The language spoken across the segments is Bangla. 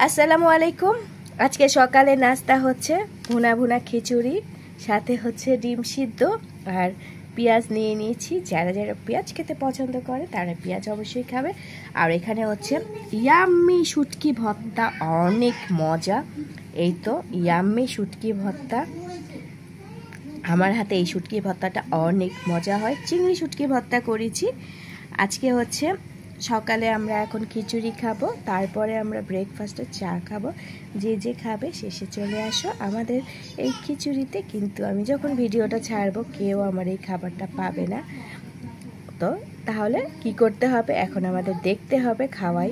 আসসালামু আলাইকুম। আজকে সকালে নাস্তা হচ্ছে ভুনা ভুনা খিচুড়ি, সাথে হচ্ছে ডিম সিদ্ধ আর পেঁয়াজ নিয়ে নিয়েছি। যারা যারা পেঁয়াজ খেতে পছন্দ করে তারা পেঁয়াজ অবশ্যই খাবে। আর এখানে হচ্ছে ইয়াম্মি শুটকি ভর্তা, অনেক মজা। এই তো ইয়াম্মি শুটকি ভর্তা। আমার হাতে এই শুটকি ভর্তাটা অনেক মজা হয়। চিংড়ি শুটকি ভর্তা করেছি। আজকে হচ্ছে সকালে আমরা এখন খিচুড়ি খাবো, তারপরে আমরা ব্রেকফাস্টে চা খাবো। যে যে খাবে শেষে চলে আসো আমাদের এই খিচুড়িতে। কিন্তু আমি যখন ভিডিওটা ছাড়বো কেউ আমার এই খাবারটা পাবে না। তো তাহলে কি করতে হবে, এখন আমাদের দেখতে হবে খাওয়াই।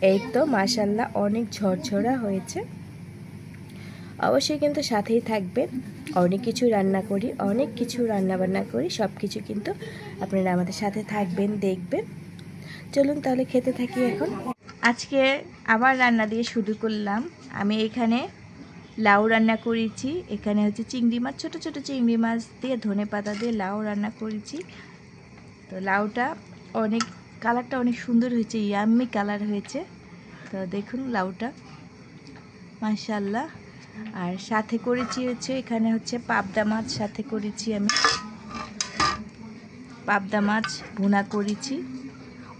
এই তো মাশাআল্লাহ অনেক ঝরঝরা হয়েছে। অবশ্যই কিন্তু সাথেই থাকবে। অনেক কিছু রান্না করি, অনেক কিছু রান্নাবান্না করি, সব কিছু কিন্তু আপনারা আমাদের সাথে থাকবেন, দেখবেন। চলুন তাহলে খেতে থাকি এখন। আজকে আবার রান্না দিয়ে শুরু করলাম। আমি এখানে লাউ রান্না করেছি। এখানে হচ্ছে চিংড়ি মাছ, ছোট ছোট চিংড়ি মাছ দিয়ে ধনেপাতা দিয়ে লাউ রান্না করেছি। তো লাউটা অনেক কালারটা অনেক সুন্দর হয়েছে, ইয়াম্মি কালার হয়েছে। তো দেখুন লাউটা মাশাআল্লাহ। আর সাথে করেছি হচ্ছে এখানে হচ্ছে পাবদা মাছ, সাথে করেছি আমি পাবদা মাছ ভুনা করেছি।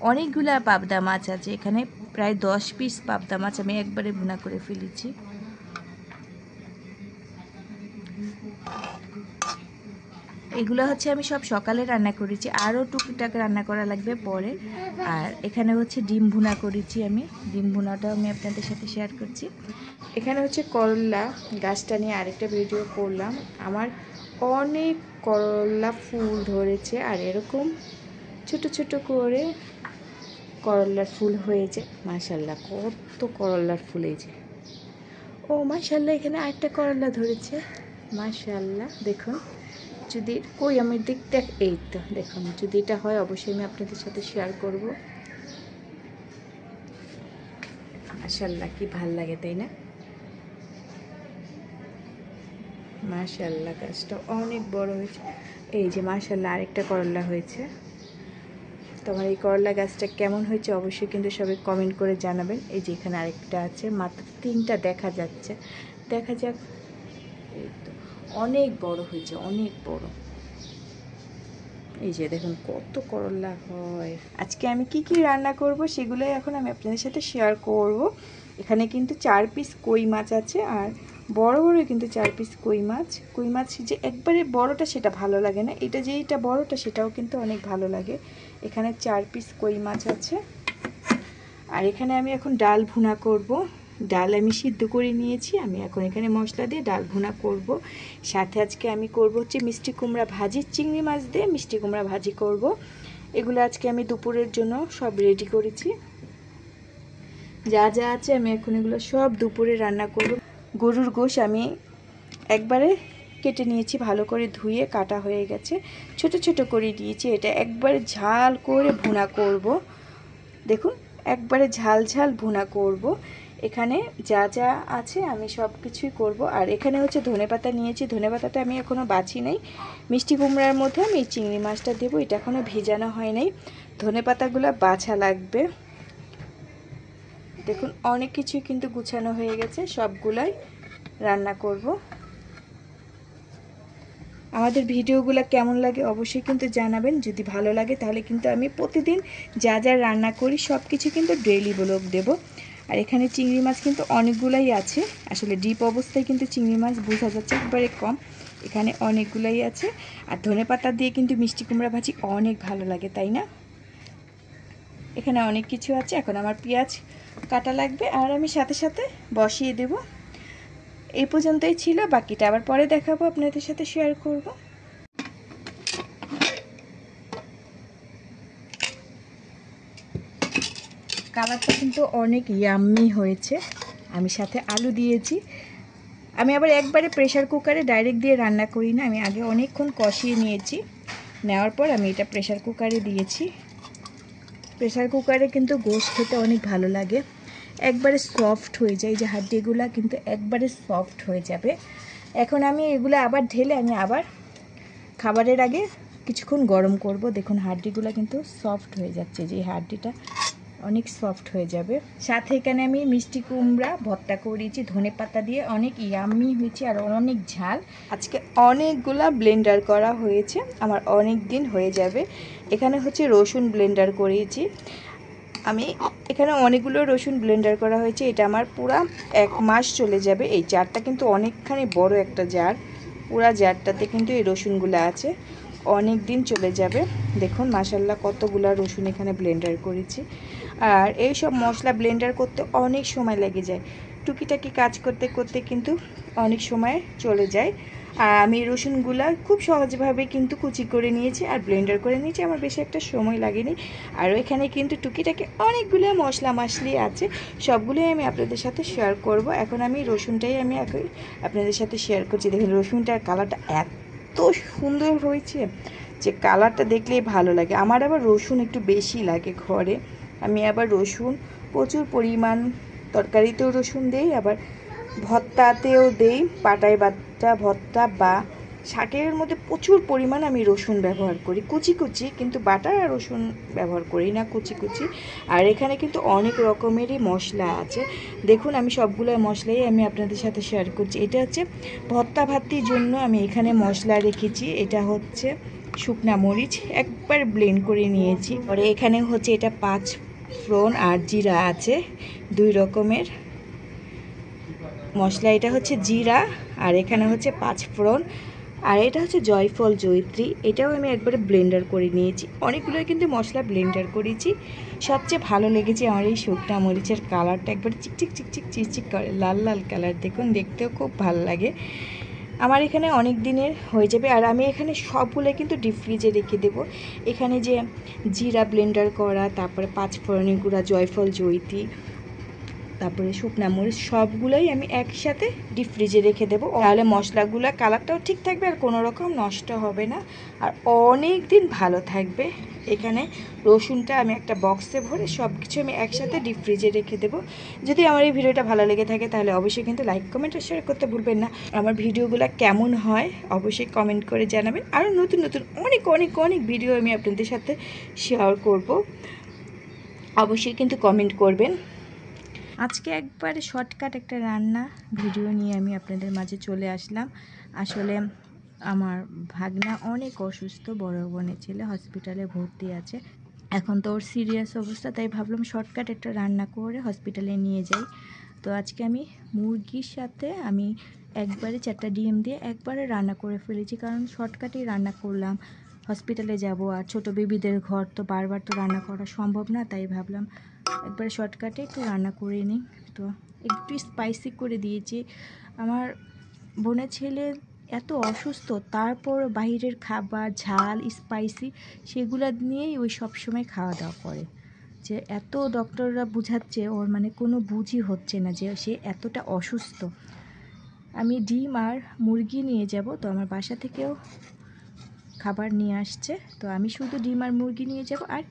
অনেকগুলা পাবদা মাছ আছে এখানে, প্রায় 10 পিস পাবদা মাছ আমি একবারে ভুনা করে ফেলেছি। এগুলো হচ্ছে আমি সব সকালে রান্না করেছি, আরও টুকটাক রান্না করা লাগবে পরে। আর এখানে হচ্ছে ডিম ভুনা করেছি আমি, ডিম ভুনাটাও আমি আপনাদের সাথে শেয়ার করছি। এখানে হচ্ছে করলা গাছটা নিয়ে আরেকটা ভিডিও করলাম। আমার অনেক করলা ফুল ধরেছে, আর এরকম ছোট ছোট করে করলার ফুল হয়েছে। মাশাআল্লাহ কত করলার ফুল হয়েছে। ও মাশাআল্লাহ এখানে আরেকটা করলা ধরেছে। মাশাআল্লাহ দেখুন, যদি কই আমি দেখতে, এই তো দেখুন, যদি এটা হয় অবশ্যই আমি আপনাদের সাথে শেয়ার করব। মাশাআল্লাহ কি ভাল লাগে তাই না? মাশাআল্লাহ গাছটা অনেক বড় হয়েছে। এই যে মাশাআল্লাহ আরেকটা করলা হয়েছে। তোমার এই করলা গাছটা কেমন হয়েছে অবশ্যই কিন্তু সবাই কমেন্ট করে জানাবেন। এই যে এখানে আরেকটা আছে, মাত্র 3টা দেখা যাচ্ছে, দেখা যাক। এই তো অনেক বড় হয়েছে, অনেক বড়। এই যে দেখুন কত করলা হয়। আজকে আমি কি কি রান্না করব সেগুলোই এখন আমি আপনাদের সাথে শেয়ার করব। এখানে কিন্তু 4 পিস কই মাছ আছে, আর বড় বড় কিন্তু 4 পিস কই মাছ। কই মাছ যে একবারে বড়টা সেটা ভালো লাগে না, এটা যেইটা বড়টা সেটাও কিন্তু অনেক ভালো লাগে। এখানে 4 পিস কই মাছ আছে। আর এখানে আমি এখন ডাল ভুনা করব। ডাল আমি সিদ্ধ করে নিয়েছি, আমি এখন এখানে মশলা দিয়ে ডাল ভুনা করব। সাথে আজকে আমি করব হচ্ছে মিষ্টি কুমড়া ভাজি, চিংড়ি মাছ দিয়ে মিষ্টি কুমড়া ভাজি করব। এগুলো আজকে আমি দুপুরের জন্য সব রেডি করেছি। যা যা আছে আমি এখন এগুলো সব দুপুরে রান্না করব। গরুর গোশ আমি একবারে কেটে নিয়েছি, ভালো করে ধুয়ে কাটা হয়ে গেছে, ছোট ছোট করে দিয়েছি। এটা একবারে ঝাল করে ভুনা করব। দেখুন একবারে ঝাল ঝাল ভুনা করব। এখানে যা যা আছে আমি সব কিছুই করব। আর এখানে হচ্ছে ধনেপাতা নিয়েছি, ধনেপাতাটা আমি এখনও বাছি নাই। মিষ্টি কুমড়ার মধ্যে আমি এই চিংড়ি মাছটা দেবো, এটা এখনও ভেজানো হয় নাই। ধনেপাতাগুলো বাছা লাগবে। দেখুন অনেক কিছুই কিন্তু গুছানো হয়ে গেছে, সবগুলাই রান্না করব। আমাদের ভিডিওগুলো কেমন লাগে অবশ্যই কিন্তু জানাবেন। যদি ভালো লাগে তাহলে কিন্তু আমি প্রতিদিন যা যা রান্না করি সব কিছু কিন্তু ডেইলি ব্লগ দেব। আর এখানে চিংড়ি মাছ কিন্তু অনেকগুলাই আছে, আসলে ডিপ অবস্থায় কিন্তু চিংড়ি মাছ বোঝা যাচ্ছে একবারে কম, এখানে অনেকগুলাই আছে। আর ধনেপাতা দিয়ে কিন্তু মিষ্টি কুমড়া ভাজি অনেক ভালো লাগে তাই না? এখানে অনেক কিছু আছে। এখন আমার পেঁয়াজ কাটা লাগবে, আর আমি সাথে সাথে বসিয়ে দেব। এই পর্যন্তই ছিল, বাকিটা আবার পরে দেখাবো, আপনাদের সাথে শেয়ার করব। কালারটা কিন্তু অনেক ইয়াম্মি হয়েছে। আমি সাথে আলু দিয়েছি। আমি আবার একবারে প্রেশার কুকারে ডাইরেক্ট দিয়ে রান্না করি না, আমি আগে অনেকক্ষণ কষিয়ে নিয়েছি, নেওয়ার পর আমি এটা প্রেশার কুকারে দিয়েছি। প্রেশার কুকারে কিন্তু গোশত খেতে অনেক ভালো লাগে, একবারে সফট হয়ে যায়, যে হাড্ডিগুলা কিন্তু একবারে সফট হয়ে যাবে। এখন আমি এগুলো আবার ঢেলে আমি আবার খাবারের আগে কিছুক্ষণ গরম করব। দেখুন হাড্ডিগুলো কিন্তু সফট হয়ে যাচ্ছে, যে হাড্ডিটা অনেক সফট হয়ে যাবে। সাথে এখানে আমি মিষ্টি কুমড়া ভর্তা করেছি ধনেপাতা দিয়ে, অনেক ইয়াম্মি হয়েছে আর অনেক ঝাল। আজকে অনেকগুলা ব্লেন্ডার করা হয়েছে, আমার অনেক দিন হয়ে যাবে। এখানে হচ্ছে রসুন ব্লেন্ডার করেছি আমি, এখানে অনেকগুলো রসুন ব্লেন্ডার করা হয়েছে। এটা আমার পুরা 1 মাস চলে যাবে। এই জারটা কিন্তু অনেকখানি বড় একটা জার, পুরা জারটাতে কিন্তু এই রসুনগুলো আছে, অনেক দিন চলে যাবে। দেখুন মাশাল্লাহ কতগুলা রসুন এখানে ব্লেন্ডার করেছি। আর এই সব মশলা ব্লেন্ডার করতে অনেক সময় লেগে যায়, টুকিটাকি কাজ করতে করতে কিন্তু অনেক সময় চলে যায়। আর আমি রসুনগুলা খুব সহজভাবে কিন্তু কুচি করে নিয়েছি আর ব্লেন্ডার করে নিয়েছি, আমার বেশি একটা সময় লাগেনি। আর এখানে কিন্তু টুকিটাকি অনেকগুলো মশলা মশলি আছে, সবগুলোই আমি আপনাদের সাথে শেয়ার করব। এখন আমি রসুনটাই আমি আপনাদের সাথে শেয়ার করছি। দেখুন রসুনটার কালারটা এত সুন্দর হয়েছে যে কালারটা দেখলেই ভালো লাগে। আমার আবার রসুন একটু বেশি লাগে ঘরে, আমি আবার রসুন প্রচুর পরিমাণ তরকারিতেও রসুন দেই, আবার ভর্তাতেও দেই, পাটায় বাটা ভর্তা বা শাকের মধ্যে প্রচুর পরিমাণ আমি রসুন ব্যবহার করি, কুচি কুচি, কিন্তু বাটা রসুন ব্যবহার করি না, কুচি কুচি। আর এখানে কিন্তু অনেক রকমেরই মশলা আছে, দেখুন আমি সবগুলো মশলাই আমি আপনাদের সাথে শেয়ার করছি। এটা হচ্ছে ভর্তা ভাতির জন্য আমি এখানে মশলা রেখেছি, এটা হচ্ছে শুকনা মরিচ একবার ব্লেন্ড করে নিয়েছি। পরে এখানে হচ্ছে এটা 5 ফোড়ন আর জিরা আছে, 2 রকমের মশলা। এটা হচ্ছে জিরা আর এখানে হচ্ছে 5 ফোড়ন, আর এটা হচ্ছে জয়ফল জয়িত্রী, এটাও আমি একবারে ব্লেন্ডার করে নিয়েছি। অনেকগুলো কিন্তু মশলা ব্লেন্ডার করেছি। সবচেয়ে ভালো লেগেছে আমার এই শুকনা মরিচের কালারটা, একবারে চিকচিক চিকচিক চিকচিক করে লাল লাল কালার, দেখুন দেখতেও খুব ভালো লাগে। আমার এখানে অনেক দিনের হয়ে যাবে। আর আমি এখানে সবগুলো কিন্তু ডিপ ফ্রিজে রেখে দেবো। এখানে যে জিরা ব্লেন্ডার করা, তারপরে 5 ফোড়নের গুঁড়া, জয়ফল জয়িত্রী, তারপরে শুকনা মরিচ, সবগুলোই আমি একসাথে ডিপ ফ্রিজে রেখে দেবো, তাহলে মশলাগুলো কালারটাও ঠিক থাকবে আর কোনো রকম নষ্ট হবে না আর অনেক দিন ভালো থাকবে। এখানে রসুনটা আমি একটা বক্সে ভরে সব কিছু আমি একসাথে ডিপ ফ্রিজে রেখে দেবো। যদি আমার এই ভিডিওটা ভালো লেগে থাকে তাহলে অবশ্যই কিন্তু লাইক কমেন্ট আর শেয়ার করতে ভুলবেন না। আমার ভিডিওগুলো কেমন হয় অবশ্যই কমেন্ট করে জানাবেন। আরও নতুন নতুন অনেক অনেক অনেক ভিডিও আমি আপনাদের সাথে শেয়ার করব, অবশ্যই কিন্তু কমেন্ট করবেন। আজকে একবারে শর্টকাট একটা রান্না ভিডিও নিয়ে আমি আপনাদের মাঝে চলে আসলাম। আসলে আমার ভাগনা অনেক অসুস্থ, বড় বোনের ছেলে হসপিটালে ভর্তি আছে, এখন তো ওর সিরিয়াস অবস্থা, তাই ভাবলাম শর্টকাট একটা রান্না করে হসপিটালে নিয়ে যাই। তো আজকে আমি মুরগির সাথে আমি একবারে 4টা ডিম দিয়ে একবারে রান্না করে ফেলেছি, কারণ শর্টকাটেই রান্না করলাম, হসপিটালে যাব আর ছোট বেবিদের ঘর তো বারবার তো রান্না করা সম্ভব না, তাই ভাবলাম একবারে শর্টকাটে একটু রান্না করে নিই। তো একটু স্পাইসি করে দিয়েছি। আমার বোনের ছেলে এত অসুস্থ, তারপর বাইরের খাবার ঝাল স্পাইসি সেগুলো নিয়েই ওই সবসময় খাওয়া দাওয়া করে, যে এত ডক্টররা বুঝাচ্ছে ওর মানে কোনো বুঝই হচ্ছে না যে সে এতটা অসুস্থ। আমি ডিম আর মুরগি নিয়ে যাব, তো আমার বাসা থেকেও খাবার নিয়ে আসছে, তো আমি শুধু ডিম আর মুরগি নিয়ে যাব, আর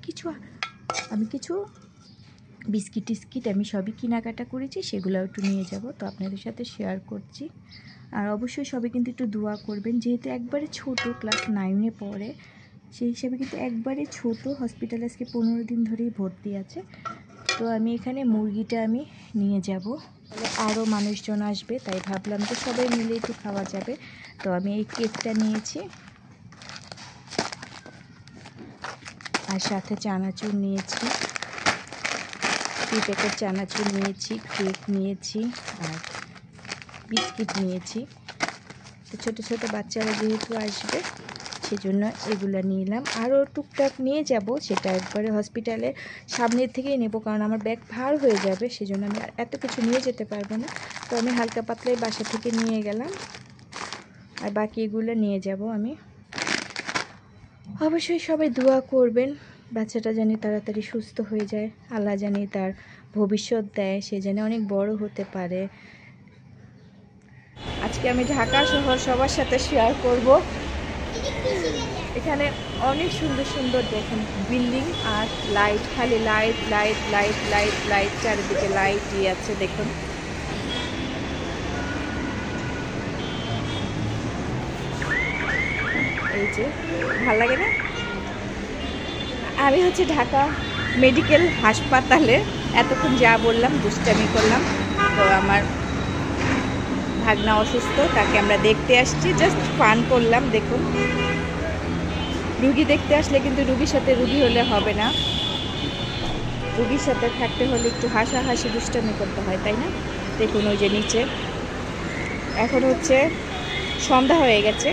আমি কিছু বিস্কিট টিস্কিট আমি সবই কেনাকাটা করেছি, সেগুলো একটু নিয়ে যাব, তো আপনাদের সাথে শেয়ার করছি। আর অবশ্যই সবাই কিন্তু একটু দোয়া করবেন, যেহেতু একবারে ছোট ক্লাস 9-এ পড়ে, সেই হিসাবে কিন্তু একবারে ছোট, হসপিটালে আজকে 15 দিন ধরেই ভর্তি আছে। তো আমি এখানে মুরগিটা আমি নিয়ে যাব, আরও মানুষজন আসবে, তাই ভাবলাম যে সবাই মিলে একটু খাওয়া যাবে। তো আমি এই কেকটা নিয়েছি আর সাথে চানাচুর নিয়েছি, 2 প্যাকেট চানাচুর নিয়েছি, কেক নিয়েছি আর বিস্কিট নিয়েছি। তো ছোটো ছোটো বাচ্চারা যেহেতু আসবে সেজন্য এগুলো নিলাম। আরও টুকটাক নিয়ে যাব, সেটা একবারে হসপিটালে সামনের থেকেই নেব, কারণ আমার ব্যাগ ভার হয়ে যাবে, সেজন্য আমি আর এত কিছু নিয়ে যেতে পারবো না। তো আমি হালকা পাতলাই বাসা থেকে নিয়ে গেলাম, আর বাকি এগুলো নিয়ে যাব আমি। অবশ্যই সবাই দোয়া করবেন, বাচ্চাটা জানি তাড়াতাড়ি সুস্থ হয়ে যায়, আল্লাহ জানি তার ভবিষ্যৎ দেয়, সে যেন অনেক বড় হতে পারে। আজকে আমি ঢাকা শহর সবার সাথে শেয়ার করব। এখানে অনেক সুন্দর সুন্দর দেখেন বিল্ডিং আর লাইট, খালি light light light light light, চারিদিকে লাইটই আছে, দেখুন। এই যে ভালো লাগে না? আমি হচ্ছে ঢাকা মেডিকেল হাসপাতালে এতক্ষণ যা বললাম দুষ্টামি করলাম। তো আমার ভাগনা অসুস্থ, তাকে আমরা দেখতে আসছি, জাস্ট ফান করলাম। দেখুন, রুগী দেখতে আসলে কিন্তু রুগীর সাথে রুগী হলে হবে না, রুগীর সাথে থাকতে হলে একটু হাসাহাসি দুষ্টামি করতে হয়, তাই না? দেখুন ওই যে নিচে এখন হচ্ছে সন্ধ্যা হয়ে গেছে।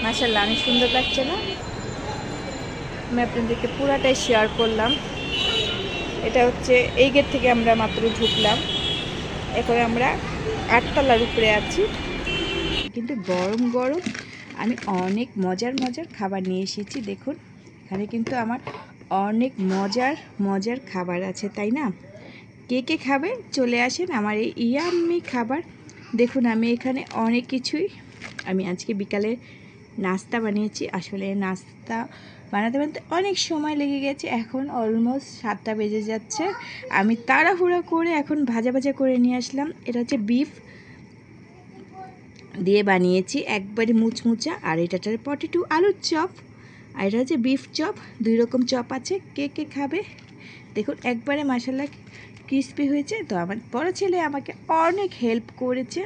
মাশাআল্লাহ অনেক সুন্দর লাগছে না? আমি আপনাদেরকে পুরাটাই শেয়ার করলাম। এটা হচ্ছে এই গেট থেকে আমরা মাত্র ঢুকলাম, এখন আমরা 8 তলার উপরে আছি। কিন্তু গরম গরম আমি অনেক মজার মজার খাবার নিয়ে এসেছি। দেখুন এখানে কিন্তু আমার অনেক মজার মজার খাবার আছে, তাই না? কে কে খাবে চলে আসেন আমার এই ইয়াম্মি খাবার। দেখুন আমি এখানে অনেক কিছুই আমি আজকে বিকালে নাস্তা বানিয়েছি। আসলে নাস্তা বানাতে বানাতে অনেক সময় লেগে গেছে, এখন অলমোস্ট 7টা বেজে যাচ্ছে। আমি তাড়াহুড়া করে এখন ভাজা ভাজা করে নিয়ে আসলাম। এটা হচ্ছে বিফ দিয়ে বানিয়েছি, একবারে মুচমুচা। আর এটাটার পটেটো আলুর চপ, আর এটা হচ্ছে বিফ চপ। 2 রকম চপ আছে, কে কে খাবে? দেখুন একবারে মাশাআল্লাহ ক্রিস্পি হয়েছে। তো আমার বড় ছেলে আমাকে অনেক হেল্প করেছে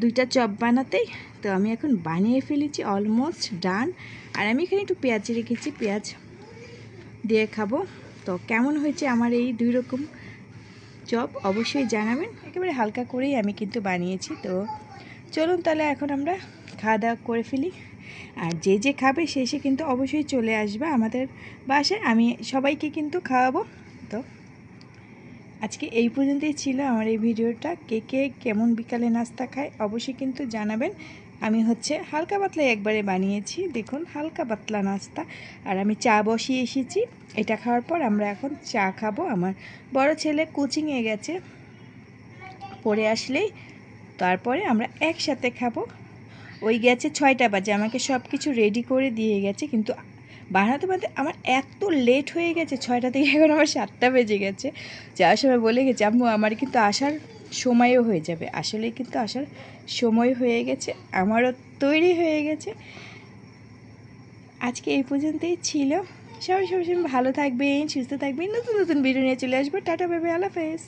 2টা চপ বানাতেই। তো আমি এখন বানিয়ে ফেলেছি, অলমোস্ট ডান। আর আমি এখানে একটু পেঁয়াজ রেখেছি, পেঁয়াজ দিয়ে খাবো। তো কেমন হয়েছে আমার এই 2 রকম চপ অবশ্যই জানাবেন। একেবারে হালকা করেই আমি কিন্তু বানিয়েছি। তো চলুন তাহলে এখন আমরা খাওয়া দাওয়া করে ফেলি। আর যে যে খাবে সে কিন্তু অবশ্যই চলে আসবে আমাদের বাসায়, আমি সবাইকে কিন্তু খাওয়াবো। তো আজকে এই পর্যন্তই ছিল আমার এই ভিডিওটা। কে কে কেমন বিকালে নাস্তা খায় অবশ্যই কিন্তু জানাবেন। আমি হচ্ছে হালকা পাতলা একবারে বানিয়েছি, দেখুন হালকা পাতলা নাস্তা। আর আমি চা বসিয়ে এসেছি, এটা খাওয়ার পর আমরা এখন চা খাবো। আমার বড় ছেলে কোচিংয়ে গেছে, পড়ে আসলেই তারপরে আমরা একসাথে খাবো। ওই গেছে 6টা বাজে, আমাকে সব কিছু রেডি করে দিয়ে গেছে, কিন্তু বানাতে বানাতে আমার এত লেট হয়ে গেছে। 6টা থেকে এখন আমার 7টা বেজে গেছে। যাওয়ার সময় বলে গেছে আম্মু আমার কিন্তু আসার সময়ও হয়ে যাবে। আসলেই কিন্তু আসার সময় হয়ে গেছে, আমারও তৈরি হয়ে গেছে। আজকে এই পর্যন্তই ছিল। সবাই ভালো থাকবেন, সুস্থ থাকবেন, নতুন নতুন ভিডিও নিয়ে চলে আসবো। টাটা বাই বাই, আল্লাহ হাফেজ।